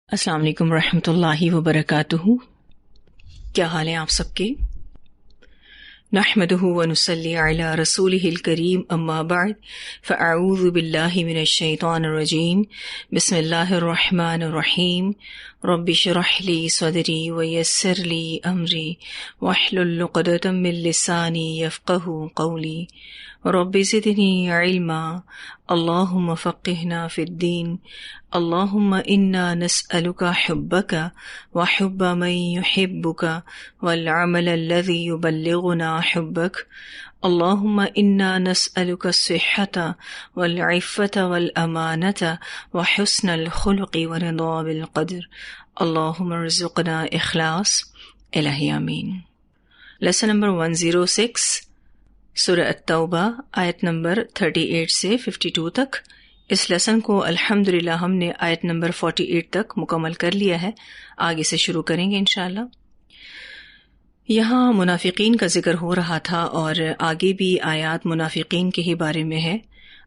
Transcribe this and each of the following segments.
السلام علیکم ورحمۃ اللہ وبرکاتہ۔ کیا حال ہیں آپ سب کے؟ نحمدہ ونصلی علی رسولہ الکریم، اما بعد فاعوذ باللہ من الشیطان الرجیم، بسم اللہ الرحمن الرحیم۔ رب اشرح لی صدری ویسر لی امری واحلل عقدۃ من لسانی یفقہوا قولی، رب زدنی علما، اللہم فقہنا فی الدین، اللہم انا نسألک حبک وحب من یحبک والعمل الذی یبلغنا حبک، اللہم انا نسألک الصحۃ والعفۃ والامانۃ وحسن الخلق ورضا بالقدر، اللہم ارزقنا اخلاص، الہی آمین۔ لیسن نمبر 106، سورہ التوبہ، آیت نمبر 38 سے 52 تک۔ اس لیسن کو الحمدللہ ہم نے آیت نمبر 48 تک مکمل کر لیا ہے، آگے سے شروع کریں گے انشاءاللہ۔ یہاں منافقین کا ذکر ہو رہا تھا اور آگے بھی آیات منافقین کے ہی بارے میں ہے۔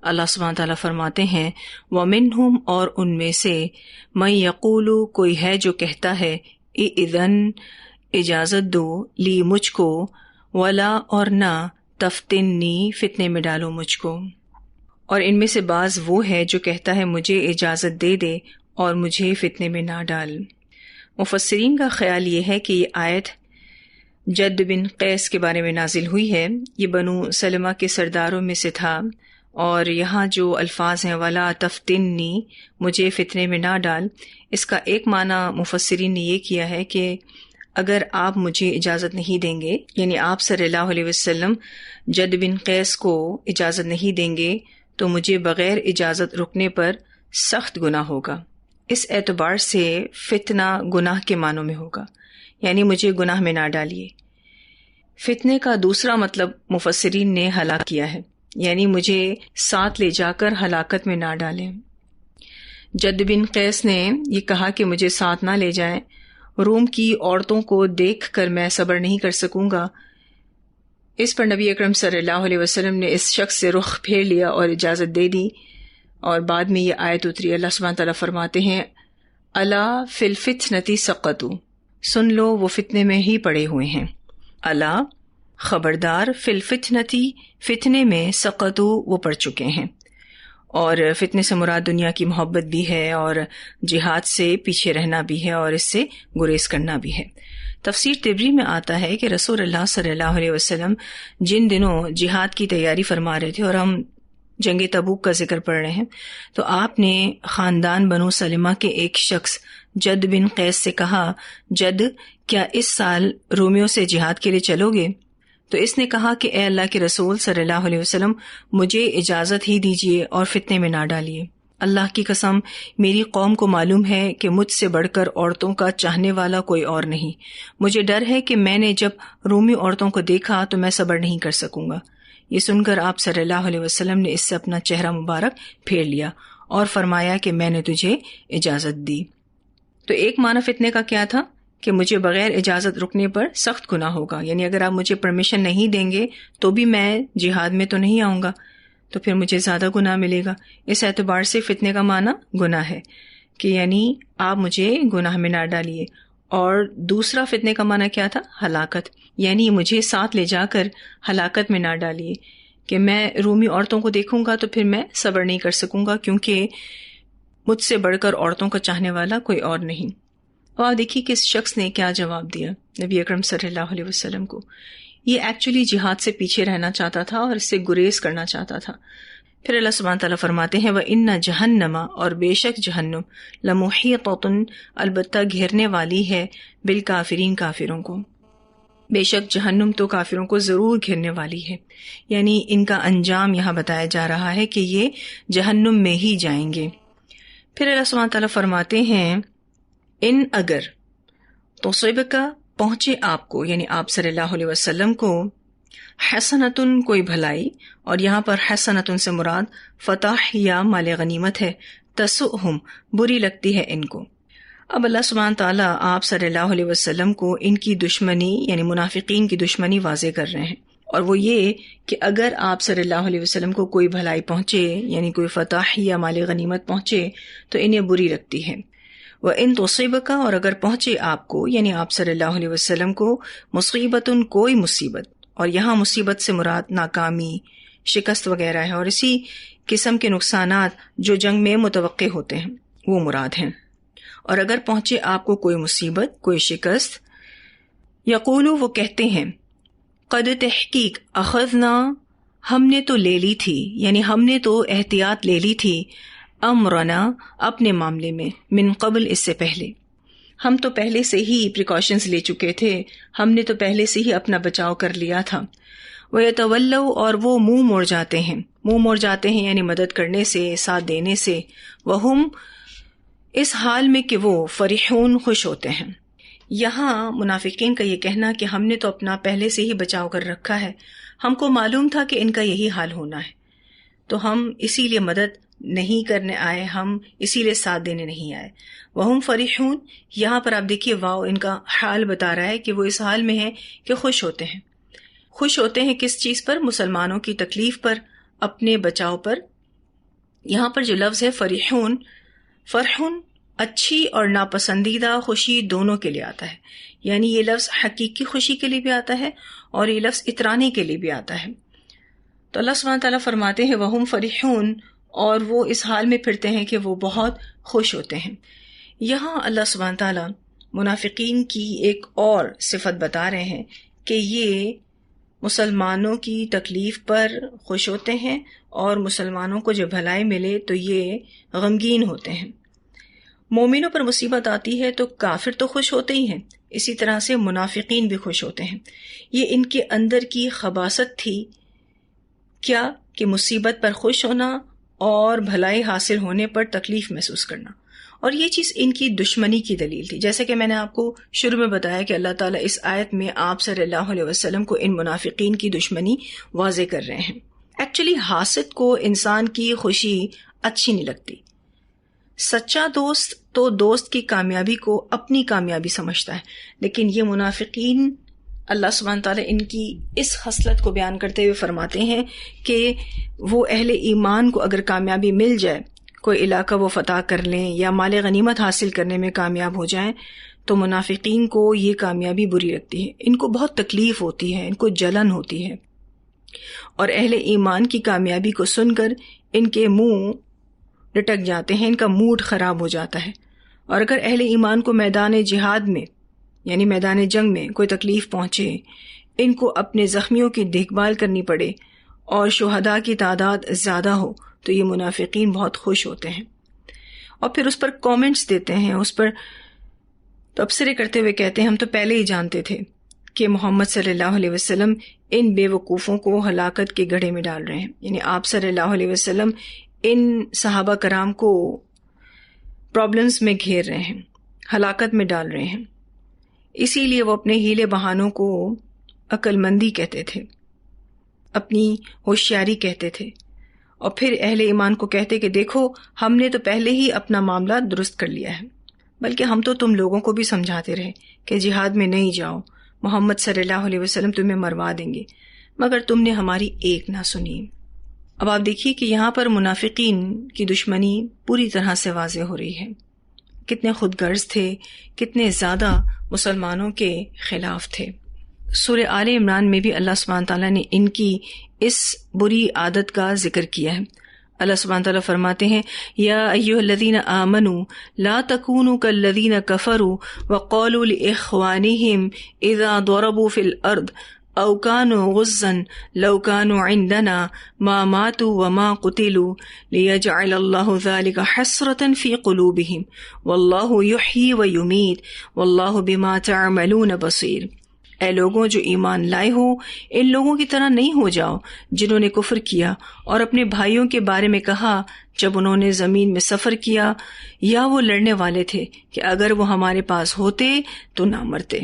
اللہ سبحانہ تعالیٰ فرماتے ہیں وَمِنْهُمْ، اور ان میں سے مَن یقول، کوئی ہے جو کہتا ہے اِذن، اجازت دو، لی مجھ کو، ولا، اور نہ، تفتنی، فتنے میں ڈالو مجھ کو۔ اور ان میں سے بعض وہ ہے جو کہتا ہے مجھے اجازت دے دے اور مجھے فتنے میں نہ ڈال۔ مفسرین کا خیال یہ ہے کہ یہ آیت جد بن قیس کے بارے میں نازل ہوئی ہے۔ یہ بنو سلمہ کے سرداروں میں سے تھا، اور یہاں جو الفاظ ہیں ولا تفتنی، مجھے فتنے میں نہ ڈال، اس کا ایک معنی مفسرین نے یہ کیا ہے کہ اگر آپ مجھے اجازت نہیں دیں گے، یعنی آپ صلی اللہ علیہ وسلم جد بن قیس کو اجازت نہیں دیں گے تو مجھے بغیر اجازت رکنے پر سخت گناہ ہوگا۔ اس اعتبار سے فتنہ گناہ کے معنوں میں ہوگا، یعنی مجھے گناہ میں نہ ڈالیے۔ فتنے کا دوسرا مطلب مفسرین نے ہلاک کیا ہے، یعنی مجھے ساتھ لے جا کر ہلاکت میں نہ ڈالیں۔ جد بن قیس نے یہ کہا کہ مجھے ساتھ نہ لے جائیں، روم کی عورتوں کو دیکھ کر میں صبر نہیں کر سکوں گا۔ اس پر نبی اکرم صلی اللہ علیہ وسلم نے اس شخص سے رخ پھیر لیا اور اجازت دے دی، اور بعد میں یہ آیت اتری۔ اللہ سبحانہ تعالیٰ فرماتے ہیں الا فی الفتنۃ سقطوا، سن لو وہ فتنے میں ہی پڑے ہوئے ہیں۔ الا، خبردار، فی الفتنۃ، فتنے میں، سقطوا، وہ پڑ چکے ہیں۔ اور فتنے سے مراد دنیا کی محبت بھی ہے، اور جہاد سے پیچھے رہنا بھی ہے، اور اس سے گریز کرنا بھی ہے۔ تفسیر طبری میں آتا ہے کہ رسول اللہ صلی اللہ علیہ وسلم جن دنوں جہاد کی تیاری فرما رہے تھے، اور ہم جنگ تبوک کا ذکر پڑھ رہے ہیں، تو آپ نے خاندان بنو سلمہ کے ایک شخص جد بن قیس سے کہا، جد، کیا اس سال رومیوں سے جہاد کے لیے چلو گے؟ تو اس نے کہا کہ اے اللہ کے رسول صلی اللہ علیہ وسلم، مجھے اجازت ہی دیجیے اور فتنے میں نہ ڈالیے۔ اللہ کی قسم، میری قوم کو معلوم ہے کہ مجھ سے بڑھ کر عورتوں کا چاہنے والا کوئی اور نہیں۔ مجھے ڈر ہے کہ میں نے جب رومی عورتوں کو دیکھا تو میں صبر نہیں کر سکوں گا۔ یہ سن کر آپ صلی اللہ علیہ وسلم نے اس سے اپنا چہرہ مبارک پھیر لیا اور فرمایا کہ میں نے تجھے اجازت دی۔ تو ایک معنی فتنے کا کیا تھا کہ مجھے بغیر اجازت رکنے پر سخت گناہ ہوگا، یعنی اگر آپ مجھے پرمیشن نہیں دیں گے تو بھی میں جہاد میں تو نہیں آؤں گا، تو پھر مجھے زیادہ گناہ ملے گا۔ اس اعتبار سے فتنے کا معنی گناہ ہے کہ یعنی آپ مجھے گناہ میں نہ ڈالیے۔ اور دوسرا فتنے کا معنی کیا تھا؟ ہلاکت، یعنی مجھے ساتھ لے جا کر ہلاکت میں نہ ڈالیے، کہ میں رومی عورتوں کو دیکھوں گا تو پھر میں صبر نہیں کر سکوں گا، کیونکہ مجھ سے بڑھ کر عورتوں کا چاہنے والا کوئی اور نہیں۔ اور آپ دیکھیے کہ اس شخص نے کیا جواب دیا نبی اکرم صلی اللہ علیہ وسلم کو۔ یہ ایکچولی جہاد سے پیچھے رہنا چاہتا تھا اور اس سے گریز کرنا چاہتا تھا۔ پھر اللہ سبحانہ تعالیٰ فرماتے ہیں وَإِنَّ جَهَنَّمَ، اور بے شک جہنم، لَمُحِيطَةٌ، البتہ گھیرنے والی ہے، بالکافرین، کافروں کو۔ بے شک جہنم تو کافروں کو ضرور گھیرنے والی ہے، یعنی ان کا انجام یہاں بتایا جا رہا ہے کہ یہ جہنم میں ہی جائیں گے۔ پھر اللہ سبحانہ تعالیٰ فرماتے ہیں ان، اگر، تصبک، پہنچے آپ کو، یعنی آپ صلی اللہ علیہ وسلم کو، حسنتن، کوئی بھلائی، اور یہاں پر حسنتن سے مراد فتح یا مال غنیمت ہے، تسؤہم، بری لگتی ہے ان کو۔ اب اللہ سبحانہ تعالیٰ آپ صلی اللہ علیہ وسلم کو ان کی دشمنی، یعنی منافقین کی دشمنی واضح کر رہے ہیں، اور وہ یہ کہ اگر آپ صلی اللہ علیہ وسلم کو کوئی بھلائی پہنچے، یعنی کوئی فتح یا مال غنیمت پہنچے، تو انہیں بری لگتی ہے۔ وَإِن تُصِبْكَ، اور اگر پہنچے آپ کو یعنی آپ صلی اللہ علیہ وسلم کو، مصیبتن کوئی مصیبت، اور یہاں مصیبت سے مراد ناکامی، شکست وغیرہ ہے، اور اسی قسم کے نقصانات جو جنگ میں متوقع ہوتے ہیں وہ مراد ہیں. اور اگر پہنچے آپ کو کوئی مصیبت، کوئی شکست، یقولو وہ کہتے ہیں، قد تحقیق اخذنا ہم نے تو لے لی تھی، یعنی ہم نے تو احتیاط لے لی تھی، امرنا اپنے معاملے میں، من قبل اس سے پہلے، ہم تو پہلے سے ہی پریکاشنز لے چکے تھے، ہم نے تو پہلے سے ہی اپنا بچاؤ کر لیا تھا. وَيَتَوَلَّوْا، اور وہ منہ موڑ جاتے ہیں، منہ موڑ جاتے ہیں یعنی مدد کرنے سے، ساتھ دینے سے، وَهُمْ اس حال میں کہ وہ فرحون خوش ہوتے ہیں. یہاں منافقین کا یہ کہنا کہ ہم نے تو اپنا پہلے سے ہی بچاؤ کر رکھا ہے، ہم کو معلوم تھا کہ ان کا یہی حال ہونا ہے، تو ہم اسی لیے مدد نہیں کرنے آئے، ہم اسی لیے ساتھ دینے نہیں آئے. وَهُمْ فرحون، یہاں پر آپ دیکھیے واو ان کا حال بتا رہا ہے کہ وہ اس حال میں ہیں کہ خوش ہوتے ہیں. خوش ہوتے ہیں کس چیز پر؟ مسلمانوں کی تکلیف پر، اپنے بچاؤ پر. یہاں پر جو لفظ ہے فرحون، فرحون اچھی اور ناپسندیدہ خوشی دونوں کے لیے آتا ہے، یعنی یہ لفظ حقیقی خوشی کے لیے بھی آتا ہے اور یہ لفظ اترانے کے لیے بھی آتا ہے. تو اللہ سبحانہ تعالیٰ فرماتے ہیں وَهُمْ فرحون، اور وہ اس حال میں پھرتے ہیں کہ وہ بہت خوش ہوتے ہیں. یہاں اللہ سبحانہ تعالیٰ منافقین کی ایک اور صفت بتا رہے ہیں کہ یہ مسلمانوں کی تکلیف پر خوش ہوتے ہیں اور مسلمانوں کو جو بھلائی ملے تو یہ غمگین ہوتے ہیں. مومنوں پر مصیبت آتی ہے تو کافر تو خوش ہوتے ہی ہیں، اسی طرح سے منافقین بھی خوش ہوتے ہیں. یہ ان کے اندر کی خباثت تھی، کیا کہ مصیبت پر خوش ہونا اور بھلائی حاصل ہونے پر تکلیف محسوس کرنا. اور یہ چیز ان کی دشمنی کی دلیل تھی، جیسے کہ میں نے آپ کو شروع میں بتایا کہ اللہ تعالیٰ اس آیت میں آپ صلی اللہ علیہ وسلم کو ان منافقین کی دشمنی واضح کر رہے ہیں. ایکچولی حاسد کو انسان کی خوشی اچھی نہیں لگتی. سچا دوست تو دوست کی کامیابی کو اپنی کامیابی سمجھتا ہے، لیکن یہ منافقین اللہ سبحانہ تعالیٰ ان کی اس خصلت کو بیان کرتے ہوئے فرماتے ہیں کہ وہ اہل ایمان کو اگر کامیابی مل جائے، کوئی علاقہ وہ فتح کر لیں یا مال غنیمت حاصل کرنے میں کامیاب ہو جائیں، تو منافقین کو یہ کامیابی بری لگتی ہے، ان کو بہت تکلیف ہوتی ہے، ان کو جلن ہوتی ہے. اور اہل ایمان کی کامیابی کو سن کر ان کے منہ لٹک جاتے ہیں، ان کا موڈ خراب ہو جاتا ہے. اور اگر اہل ایمان کو میدان جہاد میں یعنی میدان جنگ میں کوئی تکلیف پہنچے، ان کو اپنے زخمیوں کی دیکھ بھال کرنی پڑے اور شہداء کی تعداد زیادہ ہو، تو یہ منافقین بہت خوش ہوتے ہیں اور پھر اس پر کامنٹس دیتے ہیں، اس پر تبصرے کرتے ہوئے کہتے ہیں ہم تو پہلے ہی جانتے تھے کہ محمد صلی اللہ علیہ وسلم ان بے وقوفوں کو ہلاکت کے گڑھے میں ڈال رہے ہیں. یعنی آپ صلی اللہ علیہ وسلم ان صحابہ کرام کو پرابلمز میں گھیر رہے ہیں، ہلاکت میں ڈال رہے ہیں. اسی لیے وہ اپنے ہیلے بہانوں کو عقل مندی کہتے تھے، اپنی ہوشیاری کہتے تھے، اور پھر اہل ایمان کو کہتے کہ دیکھو ہم نے تو پہلے ہی اپنا معاملہ درست کر لیا ہے، بلکہ ہم تو تم لوگوں کو بھی سمجھاتے رہے کہ جہاد میں نہیں جاؤ، محمد صلی اللہ علیہ وسلم تمہیں مروا دیں گے، مگر تم نے ہماری ایک نہ سنی. اب آپ دیکھیے کہ یہاں پر منافقین کی دشمنی پوری طرح سے واضح ہو رہی ہے. کتنے خود غرض تھے، کتنے زیادہ مسلمانوں کے خلاف تھے. سورہ آل عمران میں بھی اللہ سبحانہ تعالیٰ نے ان کی اس بری عادت کا ذکر کیا ہے. اللہ سبحانہ تعالیٰ فرماتے ہیں یا ایھا الذین آمنوا لا تکونوا کالذین کفروا وقالوا لاخوانہم اذا ضربوا فی الارض او كانوا غزا لو كانوا عندنا ما ماتوا وما قتلوا ليجعل الله ذلك حسرة في قلوبهم والله يحيي ويميت والله بما تعملون بصير. اے لوگوں جو ایمان لائے ہو، ان لوگوں کی طرح نہیں ہو جاؤ جنہوں نے کفر کیا اور اپنے بھائیوں کے بارے میں کہا جب انہوں نے زمین میں سفر کیا یا وہ لڑنے والے تھے کہ اگر وہ ہمارے پاس ہوتے تو نہ مرتے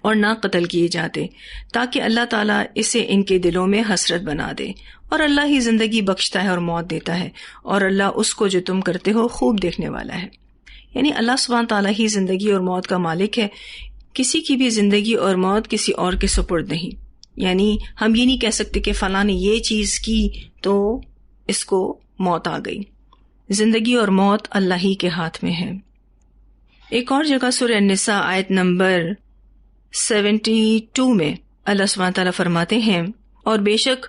اور نہ قتل کیے جاتے، تاکہ اللہ تعالیٰ اسے ان کے دلوں میں حسرت بنا دے. اور اللہ ہی زندگی بخشتا ہے اور موت دیتا ہے، اور اللہ اس کو جو تم کرتے ہو خوب دیکھنے والا ہے. یعنی اللہ سبحانہ تعالیٰ ہی زندگی اور موت کا مالک ہے، کسی کی بھی زندگی اور موت کسی اور کے سپرد نہیں. یعنی ہم یہ نہیں کہہ سکتے کہ فلاں نے یہ چیز کی تو اس کو موت آ گئی. زندگی اور موت اللہ ہی کے ہاتھ میں ہے. ایک اور جگہ سورہ النساء آیت نمبر 72 میں اللہ سبحانہ تعالیٰ فرماتے ہیں، اور بے شک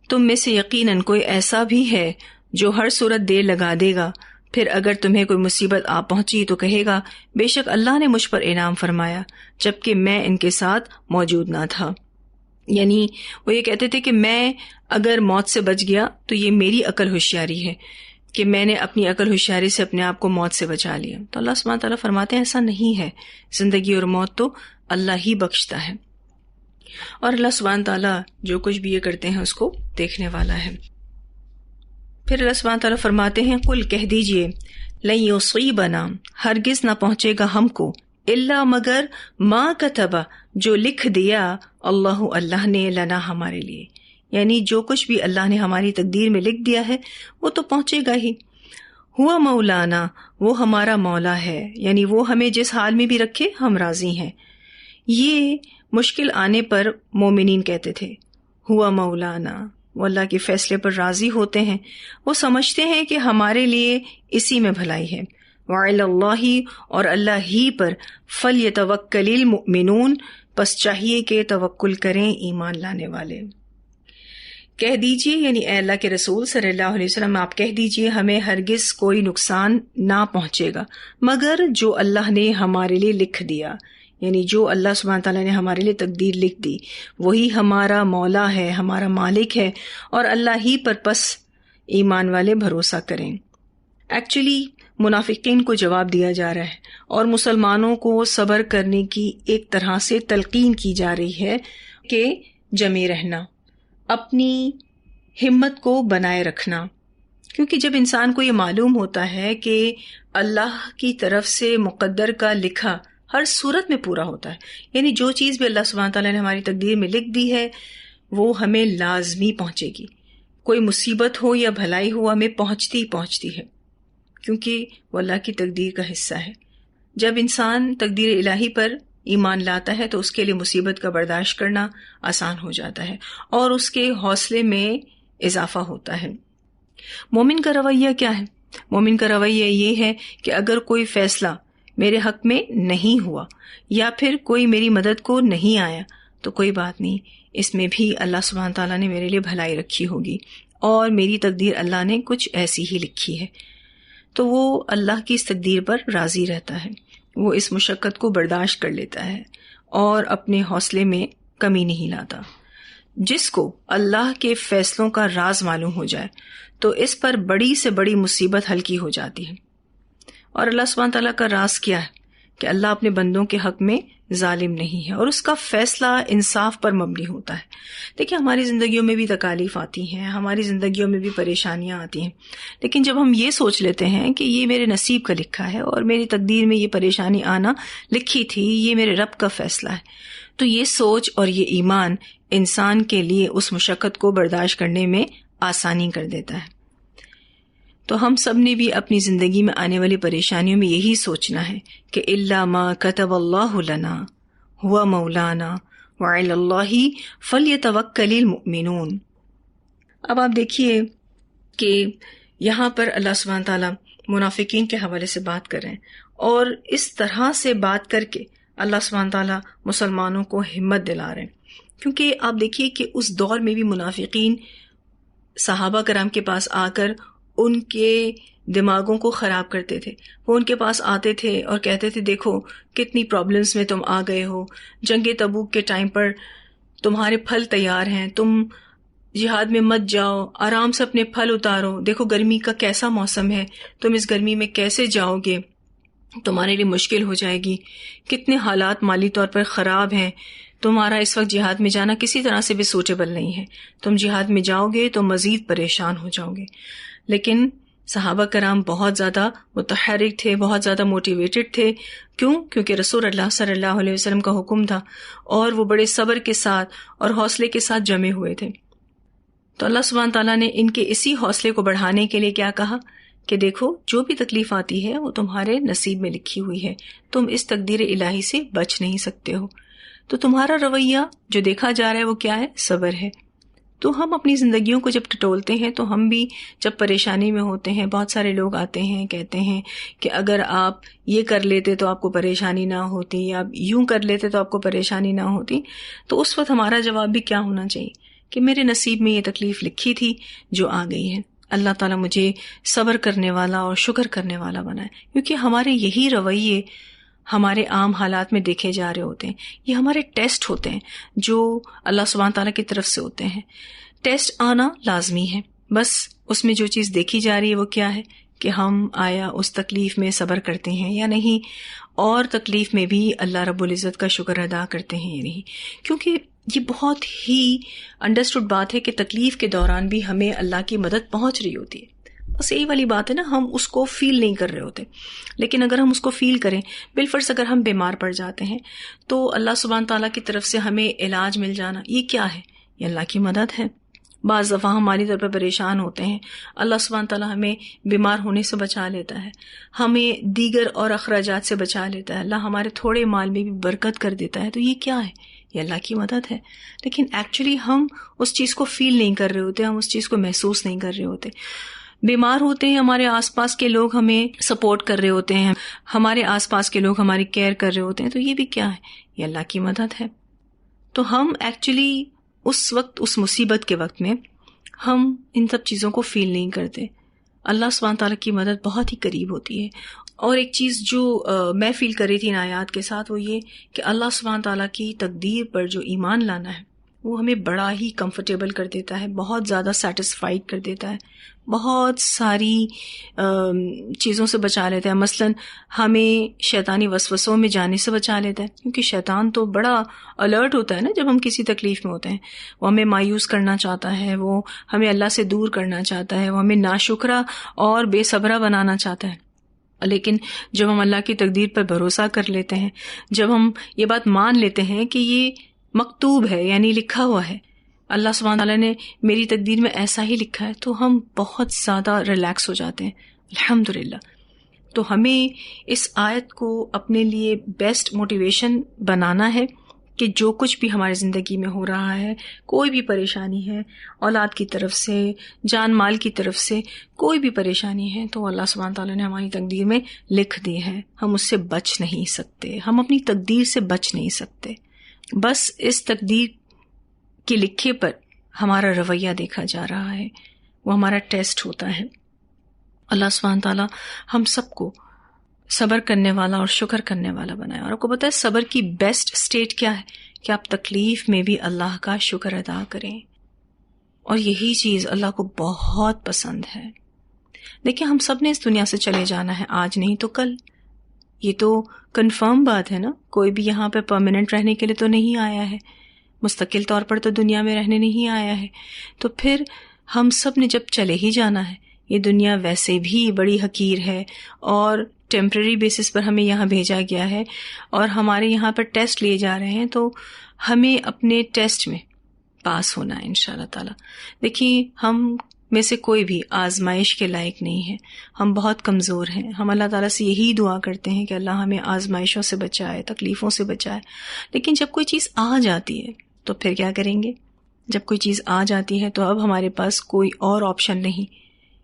تم میں سے یقیناً کوئی ایسا بھی ہے جو ہر صورت دیر لگا دے گا، پھر اگر تمہیں کوئی مصیبت آ پہنچی تو کہے گا بے شک اللہ نے مجھ پر انعام فرمایا جبکہ میں ان کے ساتھ موجود نہ تھا۔ یعنی وہ یہ کہتے تھے کہ میں اگر موت سے بچ گیا تو یہ میری عقل ہوشیاری ہے کہ میں نے اپنی عقل ہوشیاری سے اپنے آپ کو موت سے بچا لیا۔ تو اللہ سبحانہ تعالیٰ فرماتے ہیں ایسا نہیں ہے، زندگی اور موت تو اللہ ہی بخشتا ہے، اور اللہ سبحانہ تعالیٰ جو کچھ بھی یہ کرتے ہیں اس کو دیکھنے والا ہے۔ پھر اللہ سبحانہ تعالیٰ فرماتے ہیں قل کہہ دیجئے لن یصیبنا ہرگز نہ پہنچے گا ہم کو الا مگر ما کتب جو لکھ دیا اللہ نے لنا ہمارے لیے، یعنی جو کچھ بھی اللہ نے ہماری تقدیر میں لکھ دیا ہے وہ تو پہنچے گا ہی۔ ہوا مولانا وہ ہمارا مولا ہے، یعنی وہ ہمیں جس حال میں بھی رکھے ہم راضی ہیں۔ یہ مشکل آنے پر مومنین کہتے تھے ہوا مولانا، وہ اللہ کے فیصلے پر راضی ہوتے ہیں، وہ سمجھتے ہیں کہ ہمارے لیے اسی میں بھلائی ہے۔ وعلی اللہ اور اللہ ہی پر فلیتوکل المؤمنون پس چاہیے کہ توکل کریں ایمان لانے والے۔ کہہ دیجئے یعنی اے اللہ کے رسول صلی اللہ علیہ وسلم آپ کہہ دیجئے ہمیں ہرگز کوئی نقصان نہ پہنچے گا مگر جو اللہ نے ہمارے لیے لکھ دیا، یعنی جو اللہ سبحانہ تعالیٰ نے ہمارے لیے تقدیر لکھ دی وہی ہمارا مولا ہے، ہمارا مالک ہے، اور اللہ ہی پر پس ایمان والے بھروسہ کریں۔ ایکچولی منافقین کو جواب دیا جا رہا ہے اور مسلمانوں کو صبر کرنے کی ایک طرح سے تلقین کی جا رہی ہے کہ جمے رہنا، اپنی ہمت کو بنائے رکھنا، کیونکہ جب انسان کو یہ معلوم ہوتا ہے کہ اللہ کی طرف سے مقدر کا لکھا ہر صورت میں پورا ہوتا ہے، یعنی جو چیز بھی اللہ سبحانہ تعالیٰ نے ہماری تقدیر میں لکھ دی ہے وہ ہمیں لازمی پہنچے گی، کوئی مصیبت ہو یا بھلائی ہو ہمیں پہنچتی ہی پہنچتی ہے، کیونکہ وہ اللہ کی تقدیر کا حصہ ہے۔ جب انسان تقدیر الہی پر ایمان لاتا ہے تو اس کے لیے مصیبت کا برداشت کرنا آسان ہو جاتا ہے اور اس کے حوصلے میں اضافہ ہوتا ہے۔ مومن کا رویہ کیا ہے؟ مومن کا رویہ یہ ہے کہ اگر کوئی فیصلہ میرے حق میں نہیں ہوا یا پھر کوئی میری مدد کو نہیں آیا تو کوئی بات نہیں، اس میں بھی اللہ سبحانہ تعالیٰ نے میرے لیے بھلائی رکھی ہوگی اور میری تقدیر اللہ نے کچھ ایسی ہی لکھی ہے، تو وہ اللہ کی اس تقدیر پر راضی رہتا ہے، وہ اس مشقت کو برداشت کر لیتا ہے اور اپنے حوصلے میں کمی نہیں لاتا۔ جس کو اللہ کے فیصلوں کا راز معلوم ہو جائے تو اس پر بڑی سے بڑی مصیبت ہلکی ہو جاتی ہے۔ اور اللہ سبحانہ تعالیٰ کا راز کیا ہے کہ اللہ اپنے بندوں کے حق میں ظالم نہیں ہے اور اس کا فیصلہ انصاف پر مبنی ہوتا ہے۔ دیکھیں ہماری زندگیوں میں بھی تکالیف آتی ہیں، ہماری زندگیوں میں بھی پریشانیاں آتی ہیں، لیکن جب ہم یہ سوچ لیتے ہیں کہ یہ میرے نصیب کا لکھا ہے اور میری تقدیر میں یہ پریشانی آنا لکھی تھی، یہ میرے رب کا فیصلہ ہے، تو یہ سوچ اور یہ ایمان انسان کے لیے اس مشقت کو برداشت کرنے میں آسانی کر دیتا ہے۔ تو ہم سب نے بھی اپنی زندگی میں آنے والی پریشانیوں میں یہی سوچنا ہے کہ الا ما کتب اللہ لنا ہوا مولانا وعلی اللہ فلیتوکل المؤمنون۔ اب آپ دیکھیے کہ یہاں پر اللہ سبحانہ تعالیٰ منافقین کے حوالے سے بات کر رہے ہیں اور اس طرح سے بات کر کے اللہ سبحانہ تعالیٰ مسلمانوں کو ہمت دلا رہے ہیں، کیونکہ آپ دیکھیے کہ اس دور میں بھی منافقین صحابہ کرام کے پاس آ کر ان کے دماغوں کو خراب کرتے تھے۔ وہ ان کے پاس آتے تھے اور کہتے تھے دیکھو کتنی پرابلمز میں تم آ گئے ہو، جنگ تبوک کے ٹائم پر تمہارے پھل تیار ہیں، تم جہاد میں مت جاؤ، آرام سے اپنے پھل اتارو، دیکھو گرمی کا کیسا موسم ہے، تم اس گرمی میں کیسے جاؤ گے، تمہارے لیے مشکل ہو جائے گی، کتنے حالات مالی طور پر خراب ہیں، تمہارا اس وقت جہاد میں جانا کسی طرح سے بھی سوٹیبل نہیں ہے، تم جہاد میں جاؤ گے تو مزید پریشان ہو جاؤ گے۔ لیکن صحابہ کرام بہت زیادہ متحرک تھے، بہت زیادہ موٹیویٹڈ تھے۔ کیوں؟ کیونکہ رسول اللہ صلی اللہ علیہ وسلم کا حکم تھا اور وہ بڑے صبر کے ساتھ اور حوصلے کے ساتھ جمے ہوئے تھے۔ تو اللہ سبحانہ تعالیٰ نے ان کے اسی حوصلے کو بڑھانے کے لیے کیا کہا کہ دیکھو جو بھی تکلیف آتی ہے وہ تمہارے نصیب میں لکھی ہوئی ہے، تم اس تقدیر الہی سے بچ نہیں سکتے ہو، تو تمہارا رویہ جو دیکھا جا رہا ہے وہ کیا ہے؟ صبر ہے۔ تو ہم اپنی زندگیوں کو جب ٹٹولتے ہیں تو ہم بھی جب پریشانی میں ہوتے ہیں، بہت سارے لوگ آتے ہیں کہتے ہیں کہ اگر آپ یہ کر لیتے تو آپ کو پریشانی نہ ہوتی، یا آپ یوں کر لیتے تو آپ کو پریشانی نہ ہوتی. تو اس وقت ہمارا جواب بھی کیا ہونا چاہیے کہ میرے نصیب میں یہ تکلیف لکھی تھی جو آ گئی ہے. اللہ تعالیٰ مجھے صبر کرنے والا اور شکر کرنے والا بنائے، کیونکہ ہمارے یہی رویے ہمارے عام حالات میں دیکھے جا رہے ہوتے ہیں. یہ ہمارے ٹیسٹ ہوتے ہیں جو اللہ سبحانہ تعالیٰ کی طرف سے ہوتے ہیں. ٹیسٹ آنا لازمی ہے، بس اس میں جو چیز دیکھی جا رہی ہے وہ کیا ہے کہ ہم آیا اس تکلیف میں صبر کرتے ہیں یا نہیں، اور تکلیف میں بھی اللہ رب العزت کا شکر ادا کرتے ہیں یا نہیں. کیونکہ یہ بہت ہی انڈرسٹوڈ بات ہے کہ تکلیف کے دوران بھی ہمیں اللہ کی مدد پہنچ رہی ہوتی ہے. بس یہی والی بات ہے نا، ہم اس کو فیل نہیں کر رہے ہوتے. لیکن اگر ہم اس کو فیل کریں، بالفرض اگر ہم بیمار پڑ جاتے ہیں تو اللہ سبحانہ تعالیٰ کی طرف سے ہمیں علاج مل جانا، یہ کیا ہے؟ یہ اللہ کی مدد ہے. بعض دفعہ ہم مالی طور پر پریشان ہوتے ہیں، اللہ سبحانہ تعالیٰ ہمیں بیمار ہونے سے بچا لیتا ہے، ہمیں دیگر اور اخراجات سے بچا لیتا ہے، اللہ ہمارے تھوڑے مال میں بھی برکت کر دیتا ہے. تو یہ کیا ہے؟ یہ اللہ کی مدد ہے. لیکن ایکچولی ہم اس چیز کو فیل نہیں کر رہے ہوتے، ہم اس چیز کو محسوس نہیں کر رہے ہوتے. بیمار ہوتے ہیں، ہمارے آس پاس کے لوگ ہمیں سپورٹ کر رہے ہوتے ہیں، ہمارے آس پاس کے لوگ ہماری کیئر کر رہے ہوتے ہیں، تو یہ بھی کیا ہے؟ یہ اللہ کی مدد ہے. تو ہم ایکچولی اس وقت، اس مصیبت کے وقت میں ہم ان سب چیزوں کو فیل نہیں کرتے. اللہ سبحانہ تعالیٰ کی مدد بہت ہی قریب ہوتی ہے. اور ایک چیز جو میں فیل کر رہی تھی ان آیات کے ساتھ، وہ یہ کہ اللہ سبحانہ تعالیٰ کی تقدیر پر جو ایمان لانا ہے وہ ہمیں بڑا ہی کمفرٹیبل کر دیتا ہے، بہت زیادہ سیٹسفائیڈ کر دیتا ہے، بہت ساری چیزوں سے بچا لیتا ہے. مثلا ہمیں شیطانی وسوسوں میں جانے سے بچا لیتا ہے، کیونکہ شیطان تو بڑا الرٹ ہوتا ہے نا جب ہم کسی تکلیف میں ہوتے ہیں. وہ ہمیں مایوس کرنا چاہتا ہے، وہ ہمیں اللہ سے دور کرنا چاہتا ہے، وہ ہمیں ناشکرا اور بے صبرا بنانا چاہتا ہے. لیکن جب ہم اللہ کی تقدیر پر بھروسہ کر لیتے ہیں، جب ہم یہ بات مان لیتے ہیں کہ یہ مکتوب ہے، یعنی لکھا ہوا ہے، اللہ سبحانہ تعالیٰ نے میری تقدیر میں ایسا ہی لکھا ہے، تو ہم بہت زیادہ ریلیکس ہو جاتے ہیں. الحمدللہ. تو ہمیں اس آیت کو اپنے لیے بیسٹ موٹیویشن بنانا ہے کہ جو کچھ بھی ہماری زندگی میں ہو رہا ہے، کوئی بھی پریشانی ہے، اولاد کی طرف سے، جان مال کی طرف سے کوئی بھی پریشانی ہے، تو اللہ سبحانہ تعالیٰ نے ہماری تقدیر میں لکھ دی ہے. ہم اس سے بچ نہیں سکتے، ہم اپنی تقدیر سے بچ نہیں سکتے. بس اس تقدیر کے لکھے پر ہمارا رویہ دیکھا جا رہا ہے، وہ ہمارا ٹیسٹ ہوتا ہے. اللہ سبحانہ تعالیٰ ہم سب کو صبر کرنے والا اور شکر کرنے والا بنائے. اور آپ کو پتہ ہے صبر کی بیسٹ سٹیٹ کیا ہے؟ کہ آپ تکلیف میں بھی اللہ کا شکر ادا کریں. اور یہی چیز اللہ کو بہت پسند ہے. دیکھیں، ہم سب نے اس دنیا سے چلے جانا ہے، آج نہیں تو کل. یہ تو کنفرم بات ہے نا، کوئی بھی یہاں پہ پرماننٹ رہنے کے لیے تو نہیں آیا ہے، مستقل طور پر تو دنیا میں رہنے نہیں آیا ہے. تو پھر ہم سب نے جب چلے ہی جانا ہے، یہ دنیا ویسے بھی بڑی حقیر ہے اور ٹیمپرری بیسس پر ہمیں یہاں بھیجا گیا ہے اور ہمارے یہاں پر ٹیسٹ لیے جا رہے ہیں، تو ہمیں اپنے ٹیسٹ میں پاس ہونا ہے انشاءاللہ تعالی. دیکھیے، ہم میں سے کوئی بھی آزمائش کے لائق نہیں ہے، ہم بہت کمزور ہیں. ہم اللہ تعالیٰ سے یہی دعا کرتے ہیں کہ اللہ ہمیں آزمائشوں سے بچائے، تکلیفوں سے بچائے. لیکن جب کوئی چیز آ جاتی ہے تو پھر کیا کریں گے؟ جب کوئی چیز آ جاتی ہے تو اب ہمارے پاس کوئی اور آپشن نہیں.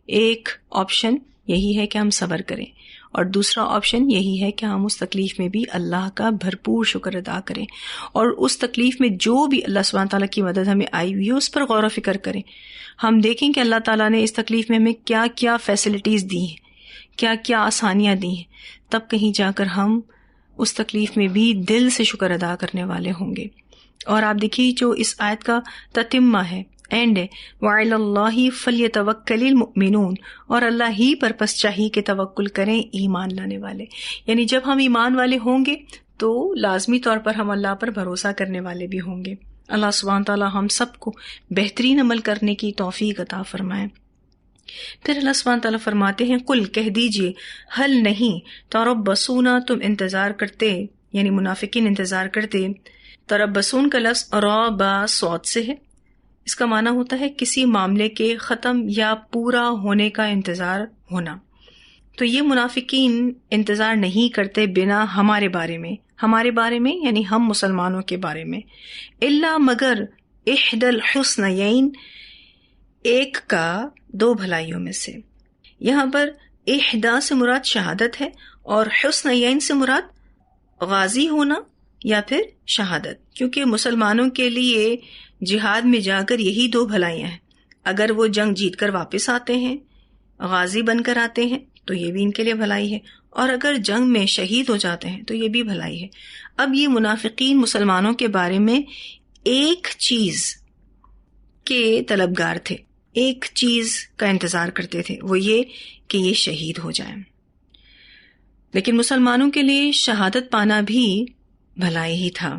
ایک آپشن یہی ہے کہ ہم صبر کریں، اور دوسرا آپشن یہی ہے کہ ہم اس تکلیف میں بھی اللہ کا بھرپور شکر ادا کریں، اور اس تکلیف میں جو بھی اللہ سبحانہ تعالیٰ کی مدد ہمیں آئی ہوئی ہے اس پر غور و فکر کریں. ہم دیکھیں کہ اللہ تعالیٰ نے اس تکلیف میں ہمیں کیا کیا فیسلٹیز دی ہیں، کیا کیا آسانیاں دی ہیں، تب کہیں جا کر ہم اس تکلیف میں بھی دل سے شکر ادا کرنے والے ہوں گے. اور آپ دیکھیے جو اس آیت کا تتمہ ہے، اینڈ ہے، وَعَلَى اللَّهِ فَلْيَتَوَكَّلِ الْمُؤْمِنُونَ، اور اللہ ہی پر پس چاہیے کہ توکل کریں ایمان لانے والے. یعنی جب ہم ایمان والے ہوں گے تو لازمی طور پر ہم اللہ پر بھروسہ کرنے والے بھی ہوں گے. اللہ سبحانہ تعالیٰ ہم سب کو بہترین عمل کرنے کی توفیق عطا فرمائے. پھر اللہ سبحانہ تعالیٰ فرماتے ہیں، قل کہہ دیجئے، حل نہیں تربصون، تم انتظار کرتے، یعنی منافقین انتظار کرتے. تربصون کا لفظ رابا صوت سے ہے. اس کا معنی ہوتا ہے کسی معاملے کے ختم یا پورا ہونے کا انتظار ہونا. تو یہ منافقین انتظار نہیں کرتے بنا ہمارے بارے میں یعنی ہم مسلمانوں کے بارے میں، الا مگر احد الحسنیین، ایک کا دو بھلائیوں میں سے. یہاں پر احدا سے مراد شہادت ہے اور حسنیین سے مراد غازی ہونا یا پھر شہادت، کیونکہ مسلمانوں کے لیے جہاد میں جا کر یہی دو بھلائیاں ہیں. اگر وہ جنگ جیت کر واپس آتے ہیں، غازی بن کر آتے ہیں، تو یہ بھی ان کے لیے بھلائی ہے، اور اگر جنگ میں شہید ہو جاتے ہیں تو یہ بھی بھلائی ہے. اب یہ منافقین مسلمانوں کے بارے میں ایک چیز کے طلبگار تھے، ایک چیز کا انتظار کرتے تھے، وہ یہ کہ یہ شہید ہو جائیں. لیکن مسلمانوں کے لیے شہادت پانا بھی بھلائی ہی تھا.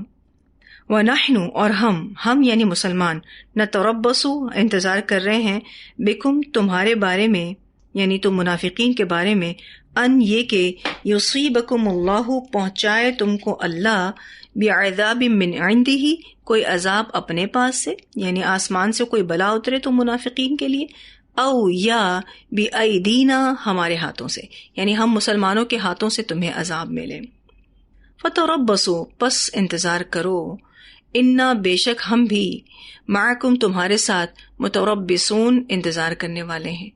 وَنَحْنُ، اور ہم یعنی مسلمان، نَتَرَبَّصُ، انتظار کر رہے ہیں، بِكُمْ، تمہارے بارے میں، یعنی تم منافقین کے بارے میں، ان یہ کہ یصیبکم اللہ، پہنچائے تم کو اللہ، بعذاب من عنده، کوئی عذاب اپنے پاس سے، یعنی آسمان سے کوئی بلا اترے تم منافقین کے لیے، او یا بایدینا، ہمارے ہاتھوں سے، یعنی ہم مسلمانوں کے ہاتھوں سے تمہیں عذاب ملے. فتربصوا، پس انتظار کرو، انا، بے شک ہم بھی، معکم، تمہارے ساتھ، متربصون، انتظار کرنے والے ہیں.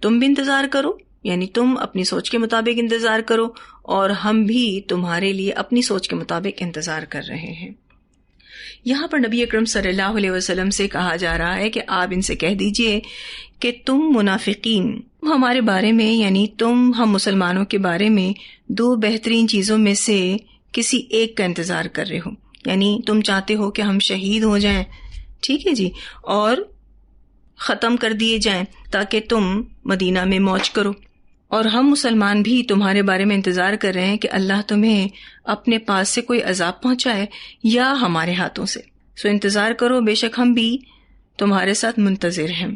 تم بھی انتظار کرو، یعنی تم اپنی سوچ کے مطابق انتظار کرو، اور ہم بھی تمہارے لیے اپنی سوچ کے مطابق انتظار کر رہے ہیں. یہاں پر نبی اکرم صلی اللہ علیہ وسلم سے کہا جا رہا ہے کہ آپ ان سے کہہ دیجئے کہ تم منافقین ہمارے بارے میں، یعنی تم ہم مسلمانوں کے بارے میں دو بہترین چیزوں میں سے کسی ایک کا انتظار کر رہے ہو. یعنی تم چاہتے ہو کہ ہم شہید ہو جائیں، ٹھیک ہے جی، اور ختم کر دیے جائیں تاکہ تم مدینہ میں موج کرو. اور ہم مسلمان بھی تمہارے بارے میں انتظار کر رہے ہیں کہ اللہ تمہیں اپنے پاس سے کوئی عذاب پہنچائے یا ہمارے ہاتھوں سے. سو انتظار کرو، بے شک ہم بھی تمہارے ساتھ منتظر ہیں.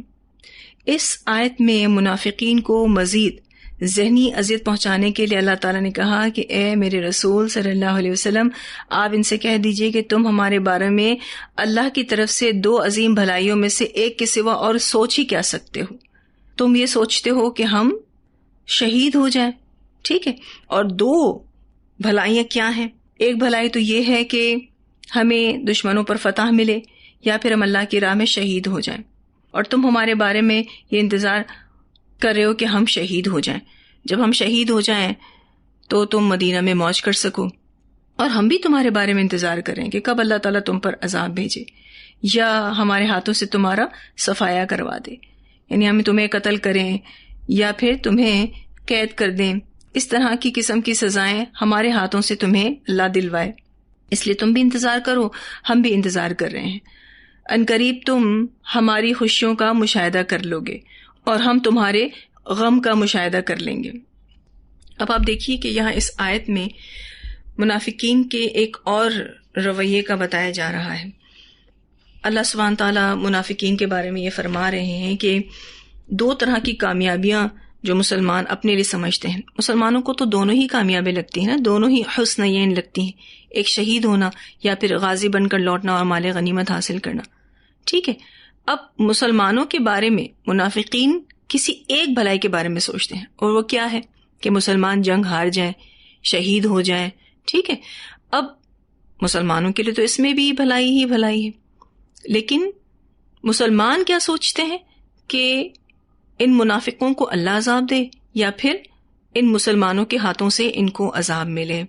اس آیت میں منافقین کو مزید ذہنی اذیت پہنچانے کے لیے اللہ تعالیٰ نے کہا کہ اے میرے رسول صلی اللہ علیہ وسلم، آپ ان سے کہہ دیجئے کہ تم ہمارے بارے میں اللہ کی طرف سے دو عظیم بھلائیوں میں سے ایک کے سوا اور سوچ ہی کیا سکتے ہو. تم یہ سوچتے ہو کہ ہم شہید ہو جائیں، ٹھیک ہے، اور دو بھلائیاں کیا ہیں؟ ایک بھلائی تو یہ ہے کہ ہمیں دشمنوں پر فتح ملے، یا پھر ہم اللہ کی راہ میں شہید ہو جائیں. اور تم ہمارے بارے میں یہ انتظار کر رہے ہو کہ ہم شہید ہو جائیں. جب ہم شہید ہو جائیں تو تم مدینہ میں موج کر سکو. اور ہم بھی تمہارے بارے میں انتظار کریں کہ کب اللہ تعالیٰ تم پر عذاب بھیجے یا ہمارے ہاتھوں سے تمہارا صفایا کروا دے، یعنی ہم تمہیں قتل کریں یا پھر تمہیں قید کر دیں. اس طرح کی قسم کی سزائیں ہمارے ہاتھوں سے تمہیں اللہ دلوائے. اس لیے تم بھی انتظار کرو، ہم بھی انتظار کر رہے ہیں. عنقریب تم ہماری خوشیوں کا مشاہدہ کر لو گے اور ہم تمہارے غم کا مشاہدہ کر لیں گے. اب آپ دیکھیے کہ یہاں اس آیت میں منافقین کے ایک اور رویے کا بتایا جا رہا ہے. اللہ سبحانہ تعالیٰ منافقین کے بارے میں یہ فرما رہے ہیں کہ دو طرح کی کامیابیاں جو مسلمان اپنے لیے سمجھتے ہیں. مسلمانوں کو تو دونوں ہی کامیابی لگتی ہیں نا، دونوں ہی حسنین لگتی ہیں، ایک شہید ہونا یا پھر غازی بن کر لوٹنا اور مال غنیمت حاصل کرنا، ٹھیک ہے. اب مسلمانوں کے بارے میں منافقین کسی ایک بھلائی کے بارے میں سوچتے ہیں، اور وہ کیا ہے کہ مسلمان جنگ ہار جائیں، شہید ہو جائیں، ٹھیک ہے. اب مسلمانوں کے لیے تو اس میں بھی بھلائی ہی بھلائی ہے، لیکن مسلمان کیا سوچتے ہیں کہ ان منافقوں کو اللہ عذاب دے یا پھر ان مسلمانوں کے ہاتھوں سے ان کو عذاب ملے.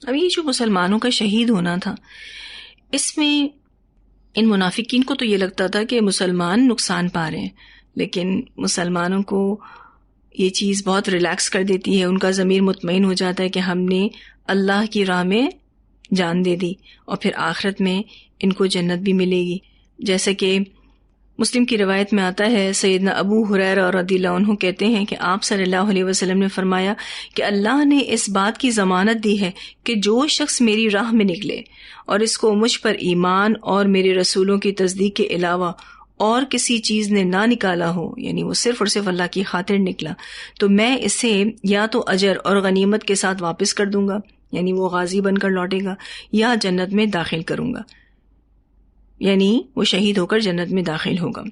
اب یہ جو مسلمانوں کا شہید ہونا تھا، اس میں ان منافقین کو تو یہ لگتا تھا کہ مسلمان نقصان پا رہے ہیں، لیکن مسلمانوں کو یہ چیز بہت ریلیکس کر دیتی ہے. ان کا ضمیر مطمئن ہو جاتا ہے کہ ہم نے اللہ کی راہ میں جان دے دی اور پھر آخرت میں ان کو جنت بھی ملے گی. جیسا کہ مسلم کی روایت میں آتا ہے، سیدنا ابو ہریرہ رضی اللہ عنہ کہتے ہیں کہ آپ صلی اللہ علیہ وسلم نے فرمایا کہ اللہ نے اس بات کی ضمانت دی ہے کہ جو شخص میری راہ میں نکلے اور اس کو مجھ پر ایمان اور میرے رسولوں کی تصدیق کے علاوہ اور کسی چیز نے نہ نکالا ہو، یعنی وہ صرف اور صرف اللہ کی خاطر نکلا، تو میں اسے یا تو اجر اور غنیمت کے ساتھ واپس کر دوں گا، یعنی وہ غازی بن کر لوٹے گا، یا جنت میں داخل کروں گا، یعنی وہ شہید ہو کر جنت میں داخل ہوگا.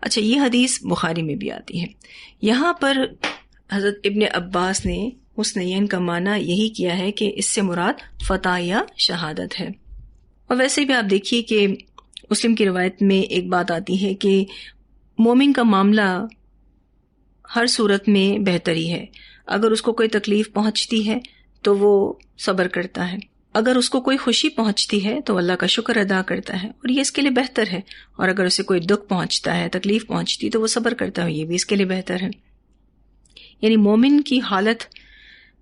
اچھا، یہ حدیث بخاری میں بھی آتی ہے. یہاں پر حضرت ابن عباس نے حسنین کا معنی یہی کیا ہے کہ اس سے مراد فتح یا شہادت ہے. اور ویسے بھی آپ دیکھیے کہ مسلم کی روایت میں ایک بات آتی ہے کہ مومن کا معاملہ ہر صورت میں بہتری ہے. اگر اس کو کوئی تکلیف پہنچتی ہے تو وہ صبر کرتا ہے، اگر اس کو کوئی خوشی پہنچتی ہے تو اللہ کا شکر ادا کرتا ہے اور یہ اس کے لیے بہتر ہے، اور اگر اسے کوئی دکھ پہنچتا ہے، تکلیف پہنچتی تو وہ صبر کرتا ہے، یہ بھی اس کے لیے بہتر ہے. یعنی مومن کی حالت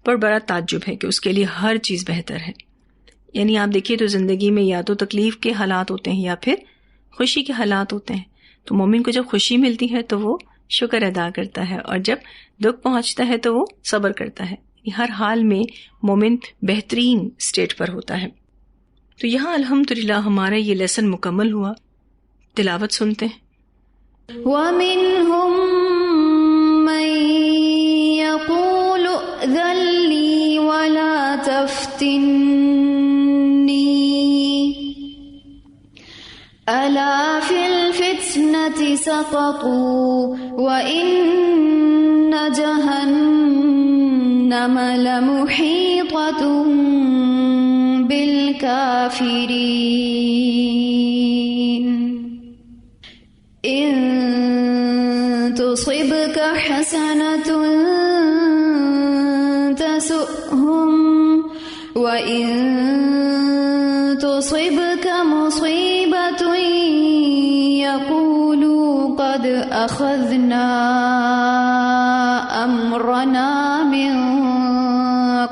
پر بڑا تعجب ہے کہ اس کے لیے ہر چیز بہتر ہے. یعنی آپ دیکھیے تو زندگی میں یا تو تکلیف کے حالات ہوتے ہیں یا پھر خوشی کے حالات ہوتے ہیں. تو مومن کو جب خوشی ملتی ہے تو وہ شکر ادا کرتا ہے، اور جب دکھ پہنچتا ہے تو وہ صبر کرتا ہے. ہر حال میں مومن بہترین سٹیٹ پر ہوتا ہے. تو یہاں الحمدللہ ہمارا یہ لیسن مکمل ہوا. تلاوت سنتے ہیں. وَمِنْهُمْ مَنْ يَقُولُ ائْذَنْ لِي وَلَا تَفْتِنِّي أَلَا فِي الْفِتْنَةِ سَقَطُوا وَإِنَّ جَهَنَّمَ لَمُحِيطَةٌ بِالْكَافِرِينَ إِن تُصِبْكَ حَسَنَةٌ تَسُؤْهُمْ وَإِن تُصِبْكَ مُصِيبَةٌ يَقُولُوا قَدْ أَخَذْنَا أَمْرَنَا مِن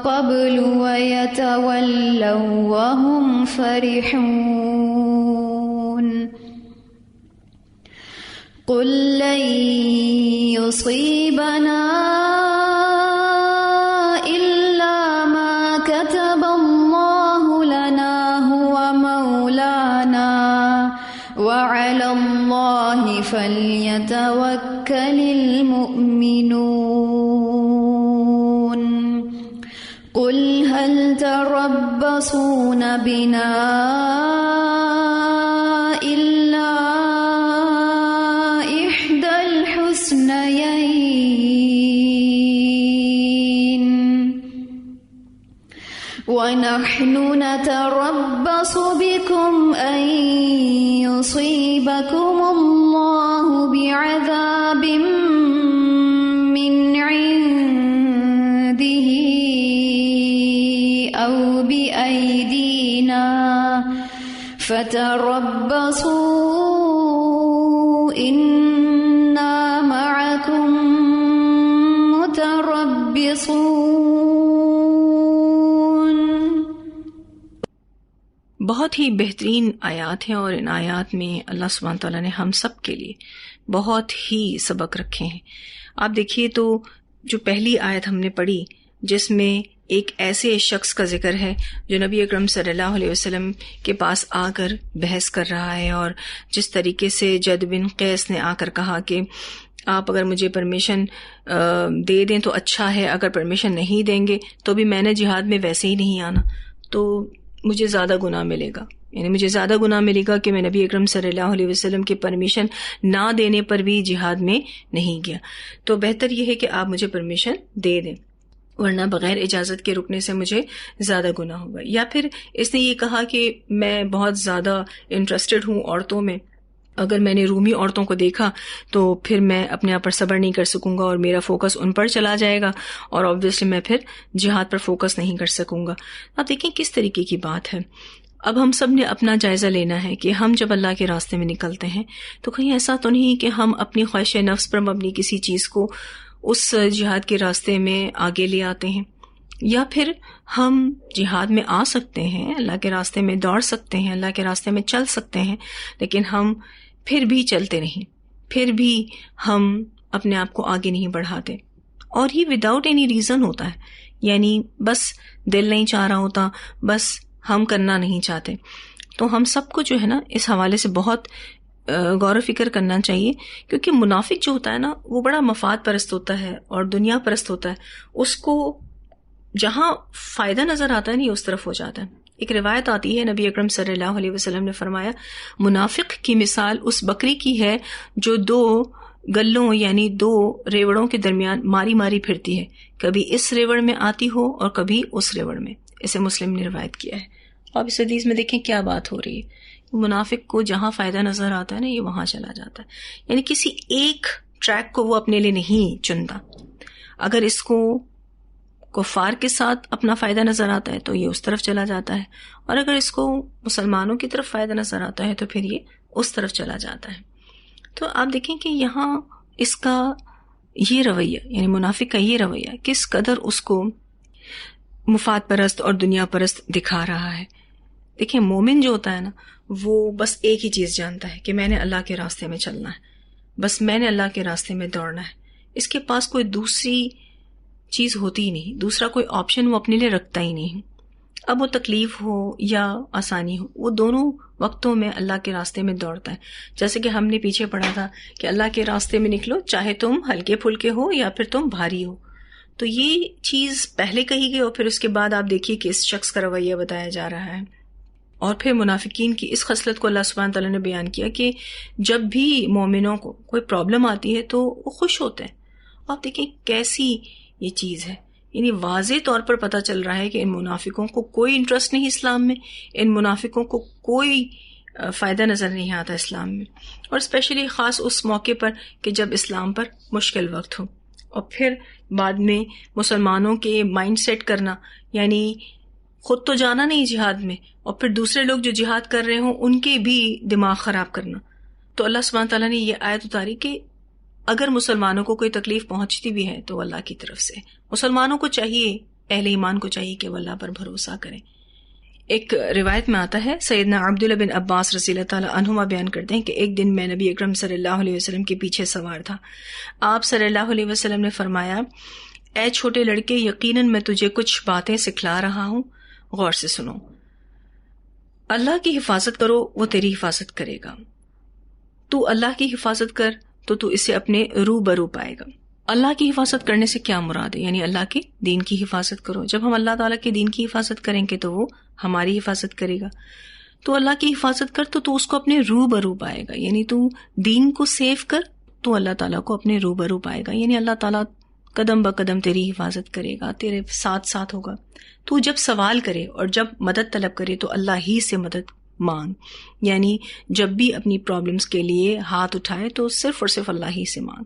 قَبْلُ وَيَتَوَلَّوْا وَهُمْ فَرِحُونَ قُل لَّن يُصِيبَنَا إِلَّا مَا كَتَبَ اللَّهُ لَنَا هُوَ مَوْلَانَا وَعَلَى اللَّهِ فَلْيَتَوَكَّلِ الْمُؤْمِنُونَ قُلْ هَلْ تَرَبَّصُونَ بِنَا إِلَّا إِحْدَى الْحُسْنَيَيْنِ وَنَحْنُ نَتَرَبَّصُ بِكُمْ أَن يُصِيبَكُمُ اللَّهُ بِعَذَابٍ مِّنْ عِندِهِ أَوْ بِأَيْدِينَا فَتَرَبَّصُوا إِنَّا مَعَكُمْ مُتَرَبِّصُونَ. بہت ہی بہترین آیات ہیں، اور ان آیات میں اللہ سبحانہ تعالیٰ نے ہم سب کے لیے بہت ہی سبق رکھے ہیں. آپ دیکھیے تو جو پہلی آیت ہم نے پڑھی جس میں ایک ایسے شخص کا ذکر ہے جو نبی اکرم صلی اللہ علیہ وسلم کے پاس آ کر بحث کر رہا ہے، اور جس طریقے سے جد بن قیس نے آ کر کہا کہ آپ اگر مجھے پرمیشن دے دیں تو اچھا ہے، اگر پرمیشن نہیں دیں گے تو بھی میں نے جہاد میں ویسے ہی نہیں آنا، تو مجھے زیادہ گناہ ملے گا. یعنی مجھے زیادہ گناہ ملے گا کہ میں نبی اکرم صلی اللہ علیہ وسلم کی پرمیشن نہ دینے پر بھی جہاد میں نہیں گیا. تو بہتر یہ ہے کہ آپ مجھے پرمیشن دے دیں، ورنہ بغیر اجازت کے رکنے سے مجھے زیادہ گناہ ہوگا. یا پھر اس نے یہ کہا کہ میں بہت زیادہ انٹرسٹڈ ہوں عورتوں میں، اگر میں نے رومی عورتوں کو دیکھا تو پھر میں اپنے آپ پر صبر نہیں کر سکوں گا اور میرا فوکس ان پر چلا جائے گا، اور آبویسلی میں پھر جہاد پر فوکس نہیں کر سکوں گا. آپ دیکھیں کس طریقے کی بات ہے. اب ہم سب نے اپنا جائزہ لینا ہے کہ ہم جب اللہ کے راستے میں نکلتے ہیں تو کہیں ایسا تو نہیں کہ ہم اپنی خواہش نفس پر مبنی کسی چیز کو اس جہاد کے راستے میں آگے لے آتے ہیں، یا پھر ہم جہاد میں آ سکتے ہیں، اللہ کے راستے میں دوڑ سکتے ہیں، اللہ کے راستے میں چل سکتے ہیں، لیکن ہم پھر بھی چلتے نہیں، پھر بھی ہم اپنے آپ کو آگے نہیں بڑھاتے، اور یہ وداؤٹ اینی ریزن ہوتا ہے. یعنی بس دل نہیں چاہ رہا ہوتا، بس ہم کرنا نہیں چاہتے. تو ہم سب کو جو ہے نا اس حوالے سے بہت غور و فکر کرنا چاہیے، کیونکہ منافق جو ہوتا ہے نا وہ بڑا مفاد پرست ہوتا ہے اور دنیا پرست ہوتا ہے. اس کو جہاں فائدہ نظر آتا ہے نہیں اس طرف ہو جاتا ہے. ایک روایت آتی ہے نبی اکرم صلی اللہ علیہ وسلم نے فرمایا منافق کی مثال اس بکری کی ہے جو دو گلوں یعنی دو ریوڑوں کے درمیان ماری ماری پھرتی ہے، کبھی اس ریوڑ میں آتی ہو اور کبھی اس ریوڑ میں. اسے مسلم نے روایت کیا ہے. اب اس حدیث میں دیکھیں کیا بات ہو رہی ہے منافق کو جہاں فائدہ نظر آتا ہے نا یہ وہاں چلا جاتا ہے. یعنی کسی ایک ٹریک کو وہ اپنے لیے نہیں چنتا. اگر اس کو کفار کے ساتھ اپنا فائدہ نظر آتا ہے تو یہ اس طرف چلا جاتا ہے, اور اگر اس کو مسلمانوں کی طرف فائدہ نظر آتا ہے تو پھر یہ اس طرف چلا جاتا ہے. تو آپ دیکھیں کہ یہاں اس کا یہ رویہ, یعنی منافق کا یہ رویہ کس قدر اس کو مفاد پرست اور دنیا پرست دکھا رہا ہے. دیکھیں مومن جو ہوتا ہے نا وہ بس ایک ہی چیز جانتا ہے کہ میں نے اللہ کے راستے میں چلنا ہے, بس میں نے اللہ کے راستے میں دوڑنا ہے. اس کے پاس کوئی دوسری چیز ہوتی ہی نہیں, دوسرا کوئی آپشن وہ اپنے لیے رکھتا ہی نہیں. اب وہ تکلیف ہو یا آسانی ہو, وہ دونوں وقتوں میں اللہ کے راستے میں دوڑتا ہے. جیسے کہ ہم نے پیچھے پڑھا تھا کہ اللہ کے راستے میں نکلو چاہے تم ہلکے پھلکے ہو یا پھر تم بھاری ہو. تو یہ چیز پہلے کہی گئی اور پھر اس کے بعد آپ دیکھیے کہ اس شخص کا رویہ بتایا جا رہا ہے. اور پھر منافقین کی اس خصلت کو اللہ سبحانہ تعالیٰ نے بیان کیا کہ جب بھی مومنوں کو کوئی پرابلم آتی ہے تو وہ خوش ہوتے ہیں. آپ دیکھیں کیسی یہ چیز ہے, یعنی واضح طور پر پتہ چل رہا ہے کہ ان منافقوں کو کوئی انٹرسٹ نہیں اسلام میں, ان منافقوں کو کوئی فائدہ نظر نہیں آتا اسلام میں, اور اسپیشلی خاص اس موقع پر کہ جب اسلام پر مشکل وقت ہو. اور پھر بعد میں مسلمانوں کے مائنڈ سیٹ کرنا, یعنی خود تو جانا نہیں جہاد میں اور پھر دوسرے لوگ جو جہاد کر رہے ہوں ان کے بھی دماغ خراب کرنا. تو اللہ سبحانہ تعالیٰ نے یہ آیت اتاری کہ اگر مسلمانوں کو کوئی تکلیف پہنچتی بھی ہے تو وہ اللہ کی طرف سے. مسلمانوں کو چاہیے, اہل ایمان کو چاہیے کہ وہ اللہ پر بھروسہ کریں. ایک روایت میں آتا ہے, سیدنا عبداللہ بن عباس رضی اللہ تعالیٰ عنہما بیان کرتے ہیں کہ ایک دن میں نبی اکرم صلی اللہ علیہ وسلم کے پیچھے سوار تھا. آپ صلی اللہ علیہ وسلم نے فرمایا, اے چھوٹے لڑکے, یقیناً میں تجھے کچھ باتیں سکھلا رہا ہوں, غور سے سنو. اللہ کی حفاظت کرو, وہ تیری حفاظت کرے گا. تو اللہ کی حفاظت کر تو تو اسے اپنے روبرو پائے گا. اللہ کی حفاظت کرنے سے کیا مراد ہے؟ یعنی اللہ کے دین کی حفاظت کرو. جب ہم اللہ تعالیٰ کے دین کی حفاظت کریں گے تو وہ ہماری حفاظت کرے گا. تو اللہ کی حفاظت کر تو اس کو اپنے روبرو پائے گا. یعنی تو دین کو سیو کر تو اللہ تعالیٰ کو اپنے روبرو پائے گا. یعنی اللہ تعالیٰ قدم بقدم تیری حفاظت کرے گا, تیرے ساتھ ساتھ ہوگا. تو جب سوال کرے اور جب مدد طلب کرے تو اللہ ہی سے مدد مانگ. یعنی جب بھی اپنی پرابلمز کے لیے ہاتھ اٹھائے تو صرف اور صرف اللہ ہی سے مانگ.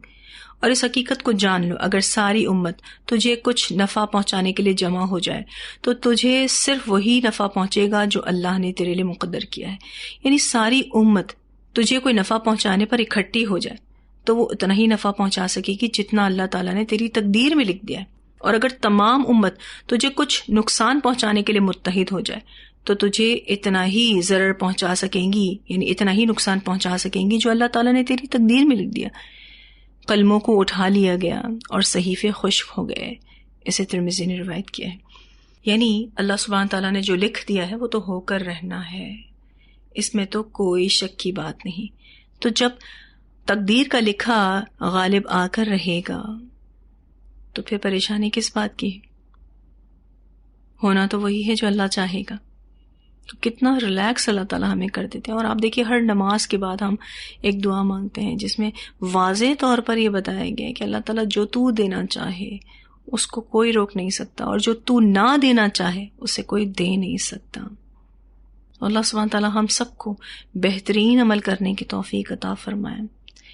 اور اس حقیقت کو جان لو, اگر ساری امت تجھے کچھ نفع پہنچانے کے لیے جمع ہو جائے تو تجھے صرف وہی نفع پہنچے گا جو اللہ نے تیرے لیے مقدر کیا ہے. یعنی ساری امت تجھے کوئی نفع پہنچانے پر اکٹھی ہو جائے تو وہ اتنا ہی نفع پہنچا سکے گی جتنا اللہ تعالیٰ نے تیری تقدیر میں لکھ دیا ہے. اور اگر تمام امت تجھے کچھ نقصان پہنچانے کے لیے متحد ہو جائے تو تجھے اتنا ہی ضرر پہنچا سکیں گی, یعنی اتنا ہی نقصان پہنچا سکیں گی جو اللہ تعالیٰ نے تیری تقدیر میں لکھ دیا. قلموں کو اٹھا لیا گیا اور صحیفے خشک ہو گئے, اسے ترمذی نے روایت کیا ہے. یعنی اللہ سبحانہ تعالیٰ نے جو لکھ دیا ہے وہ تو ہو کر رہنا ہے, اس میں تو کوئی شک کی بات نہیں. تو جب تقدیر کا لکھا غالب آ کر رہے گا تو پھر پریشانی کس بات کی؟ ہونا تو وہی ہے جو اللہ چاہے گا. تو کتنا ریلیکس اللہ تعالیٰ ہمیں کر دیتے ہیں. اور آپ دیکھیے ہر نماز کے بعد ہم ایک دعا مانگتے ہیں جس میں واضح طور پر یہ بتایا گیا ہے کہ اللہ تعالیٰ جو تو دینا چاہے اس کو کوئی روک نہیں سکتا, اور جو تو نہ دینا چاہے اسے کوئی دے نہیں سکتا. اللہ سبحانہ تعالیٰ ہم سب کو بہترین عمل کرنے کی توفیق عطا فرمائے.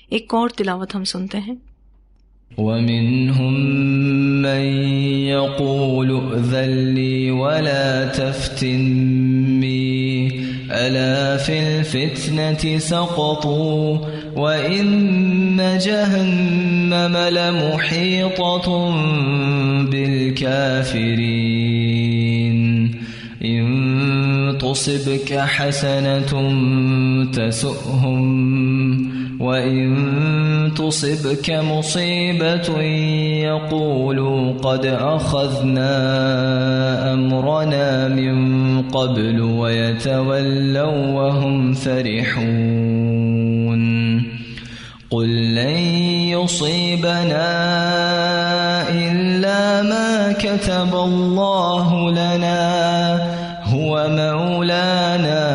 ایک اور تلاوت ہم سنتے ہیں. وَمِنْهُمْ مَنْ يَقُولُ ائْذَنْ لِي وَلَا تَفْتِنِّي أَلَا فِي الْفِتْنَةِ سَقَطُوا وَإِنَّ جَهَنَّمَ لَمُحِيطَةٌ بِالْكَافِرِينَ إِن تُصِبْكَ حَسَنَةٌ تَسُؤْهُمْ وَإِن تُصِبْكَ مُصِيبَةٌ يَقُولُوا قَدْ أَخَذْنَا أَمْرَنَا مِن قَبْلُ وَيَتَوَلَّوْا وَهُمْ فَرِحُونَ قُل لَّن يُصِيبَنَا إِلَّا مَا كَتَبَ اللَّهُ لَنَا هُوَ مَوْلَانَا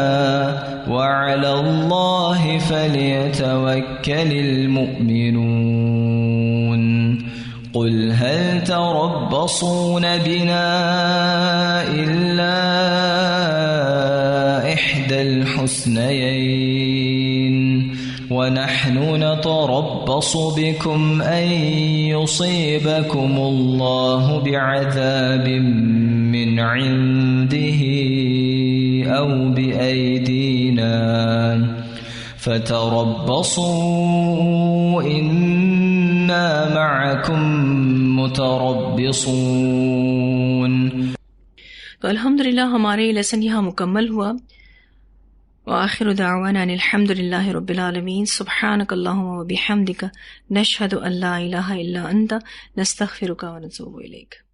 وَعَلَى اللَّهِ فَلْيَتَوَكَّلِ الْمُؤْمِنُونَ قُلْ هَلْ تَرَبَّصُونَ بِنَا إِلَّا إحدى الحسنيين ونحن نتربص بكم أن يصيبكم الله بعذاب من عنده أو بأيدينا فتربصوا إنا معكم متربصون. تو الحمدللہ ہمارے لیسن یہاں مکمل ہوا. وآخر دعوانا ان الحمد للہ رب العالمین. سبحانک اللہم و بحمدک نشہد ان لا الہ الا انت نستغفرک و نتوب الیک.